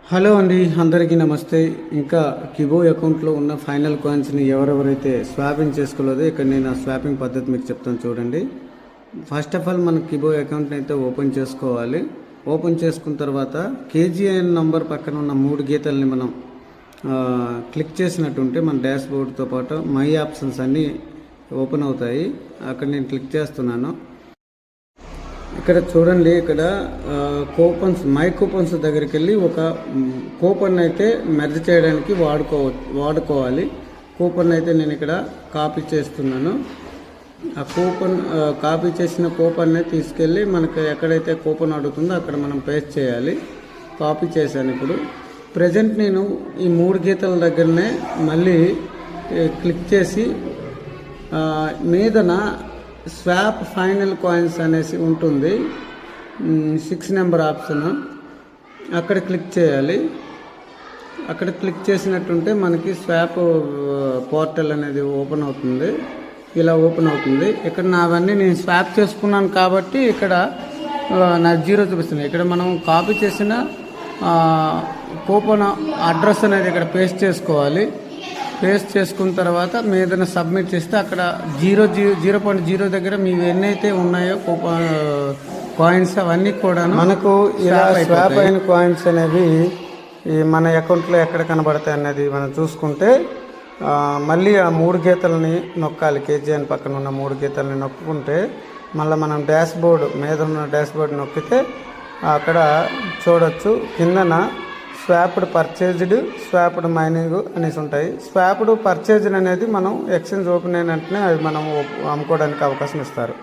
Hello అండి, అందరికీ నమస్తే. ఇంకా కిబో అకౌంట్లో ఉన్న ఫైనల్ కాయిన్స్ని ఎవరెవరైతే స్వాపింగ్ చేసుకోలేదో ఇక్కడ నేను ఆ స్వాపింగ్ పద్ధతి మీకు చెప్తాను చూడండి. ఫస్ట్ ఆఫ్ ఆల్ మనం కిబో అకౌంట్ని అయితే ఓపెన్ చేసుకోవాలి. ఓపెన్ చేసుకున్న తర్వాత కేజీఐఎన్ నంబర్ పక్కన ఉన్న 3 గీతల్ని మనం క్లిక్ చేసినట్టుంటే మన డాష్ బోర్డ్తో పాటు మై ఆప్షన్స్ అన్నీ ఓపెన్ అవుతాయి. అక్కడ నేను క్లిక్ చేస్తున్నాను. ఇక్కడ చూడండి, ఇక్కడ కూపన్స్, మై కూపన్స్ దగ్గరికి వెళ్ళి ఒక కూపన్ అయితే మెర్జ్ చేయడానికి వాడుకోవాలి. కూపన్ అయితే నేను ఇక్కడ కాపీ చేస్తున్నాను. ఆ కూపన్ కాపీ చేసిన కూపన్ని తీసుకెళ్ళి మనకు ఎక్కడైతే కూపన్ అడుగుతుందో అక్కడ మనం పేస్ట్ చేయాలి. కాపీ చేశాను. ఇప్పుడు ప్రజెంట్ నేను ఈ 3 గీతల దగ్గరనే మళ్ళీ క్లిక్ చేసి మీదన స్వాప్ ఫైనల్ కాయిన్స్ అనేసి ఉంటుంది, 6 నెంబర్ ఆప్షన్. అక్కడ క్లిక్ చేయాలి. అక్కడ క్లిక్ చేసినట్టుంటే మనకి స్వాప్ పోర్టల్ అనేది ఓపెన్ అవుతుంది. ఇలా ఓపెన్ అవుతుంది. ఇక్కడ నావన్నీ నేను స్వాప్ చేసుకున్నాను కాబట్టి ఇక్కడ నా 0 చూపిస్తుంది. ఇక్కడ మనం కాపీ చేసిన కూపన్ అడ్రస్ అనేది ఇక్కడ పేస్ట్ చేసుకోవాలి. పేస్ట్ చేసుకున్న తర్వాత మీదన సబ్మిట్ చేస్తే అక్కడ 0.0 దగ్గర మీ ఎన్నైతే ఉన్నాయో కాయిన్స్ అవన్నీ కూడా మనకు ఇలా స్వాప్ అయిన కాయిన్స్ అనేవి మన అకౌంట్లో ఎక్కడ కనబడతాయి అనేది మనం చూసుకుంటే మళ్ళీ ఆ 3 గీతలని నొక్కాలి. కేజీఎన్ పక్కన ఉన్న 3 గీతలని నొక్కుంటే మళ్ళీ మనం డాష్ బోర్డు మీద ఉన్న డాష్ బోర్డు నొక్కితే అక్కడ చూడొచ్చు కిందన స్వాప్డ్ పర్చేజ్డ్, స్వాప్డ్ మైనింగ్ అనేసి ఉంటాయి. స్వాప్డ్ పర్చేజ్డ్ అనేది మనం ఎక్స్చేంజ్ ఓపెన్ అయిన వెంటనే అవి మనం అమ్ముకోవడానికి అవకాశం ఇస్తారు.